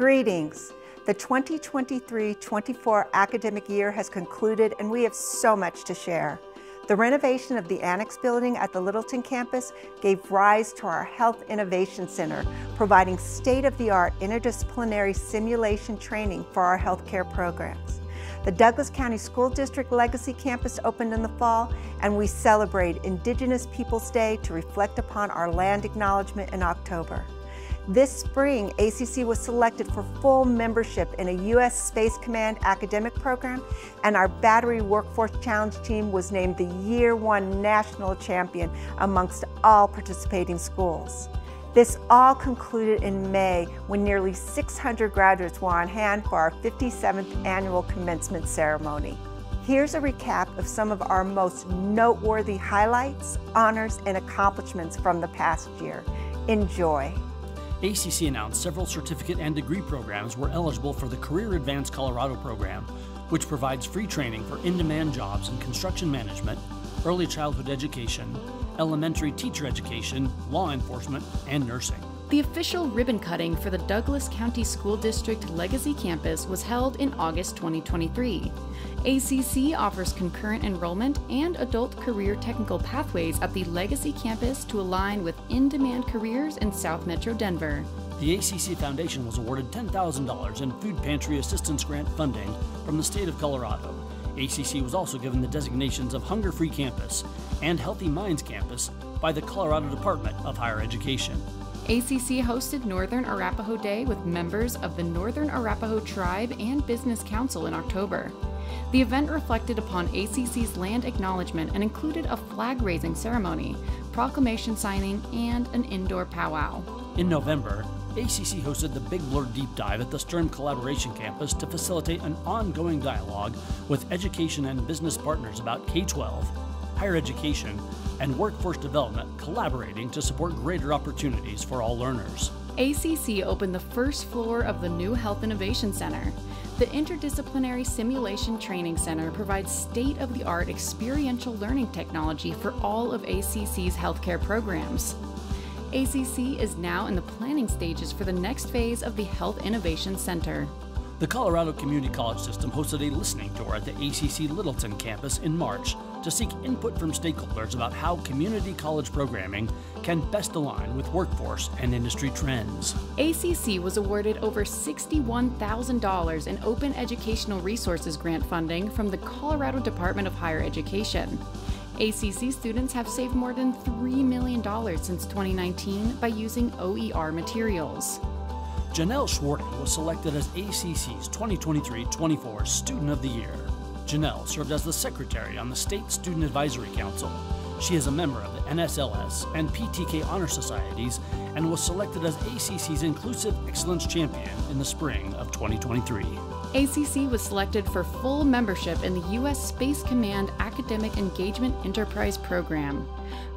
Greetings. The 2023-24 academic year has concluded and we have so much to share. The renovation of the Annex building at the Littleton campus gave rise to our Health Innovation Center, providing state-of-the-art interdisciplinary simulation training for our healthcare programs. The Douglas County School District Legacy Campus opened in the fall, and we celebrate Indigenous Peoples Day to reflect upon our land acknowledgement in October. This spring, ACC was selected for full membership in a U.S. Space Command academic program, and our Battery Workforce Challenge team was named the Year 1 National Champion amongst all participating schools. This all concluded in May when nearly 600 graduates were on hand for our 57th annual commencement ceremony. Here's a recap of some of our most noteworthy highlights, honors, and accomplishments from the past year. Enjoy. ACC announced several certificate and degree programs were eligible for the Career Advanced Colorado program, which provides free training for in-demand jobs in construction management, early childhood education, elementary teacher education, law enforcement, and nursing. The official ribbon cutting for the Douglas County School District Legacy Campus was held in August 2023. ACC offers concurrent enrollment and adult career technical pathways at the Legacy Campus to align with in-demand careers in South Metro Denver. The ACC Foundation was awarded $10,000 in food pantry assistance grant funding from the state of Colorado. ACC was also given the designations of Hunger-Free Campus and Healthy Minds Campus by the Colorado Department of Higher Education. ACC hosted Northern Arapahoe Day with members of the Northern Arapahoe Tribe and Business Council in October. The event reflected upon ACC's land acknowledgement and included a flag-raising ceremony, proclamation signing, and an indoor powwow. In November, ACC hosted the Big Blur Deep Dive at the Sturm Collaboration Campus to facilitate an ongoing dialogue with education and business partners about K-12, higher education, and workforce development, collaborating to support greater opportunities for all learners. ACC opened the first floor of the new Health Innovation Center. The Interdisciplinary Simulation Training Center provides state-of-the-art experiential learning technology for all of ACC's healthcare programs. ACC is now in the planning stages for the next phase of the Health Innovation Center. The Colorado Community College System hosted a listening tour at the ACC Littleton campus in March to seek input from stakeholders about how community college programming can best align with workforce and industry trends. ACC was awarded over $61,000 in Open Educational Resources grant funding from the Colorado Department of Higher Education. ACC students have saved more than $3 million since 2019 by using OER materials. Janelle Schwarting was selected as ACC's 2023-24 Student of the Year. Janelle served as the secretary on the State Student Advisory Council. She is a member of the NSLS and PTK Honor Societies and was selected as ACC's Inclusive Excellence Champion in the spring of 2023. ACC was selected for full membership in the U.S. Space Command Academic Engagement Enterprise Program.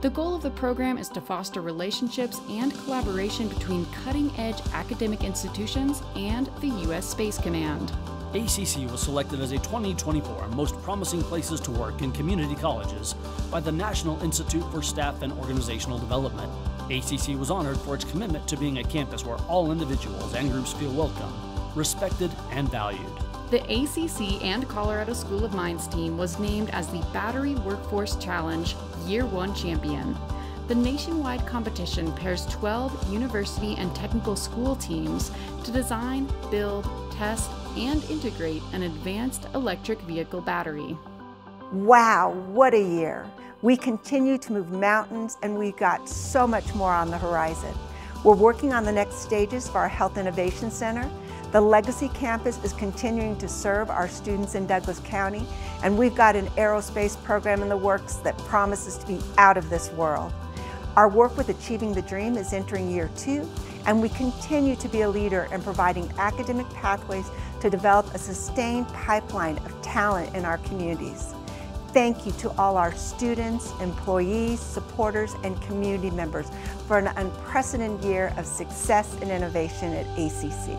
The goal of the program is to foster relationships and collaboration between cutting-edge academic institutions and the U.S. Space Command. ACC was selected as a 2024 Most Promising Places to Work in Community Colleges by the National Institute for Staff and Organizational Development. ACC was honored for its commitment to being a campus where all individuals and groups feel welcome, respected, and valued. The ACC and Colorado School of Mines team was named as the Battery Workforce Challenge Year 1 Champion. The nationwide competition pairs 12 university and technical school teams to design, build, test, and integrate an advanced electric vehicle battery. Wow, what a year. We continue to move mountains and we've got so much more on the horizon. We're working on the next stages for our Health Innovation Center. The Legacy Campus is continuing to serve our students in Douglas County, and we've got an aerospace program in the works that promises to be out of this world. Our work with Achieving the Dream is entering year 2, and we continue to be a leader in providing academic pathways to develop a sustained pipeline of talent in our communities. Thank you to all our students, employees, supporters, and community members for an unprecedented year of success and innovation at ACC.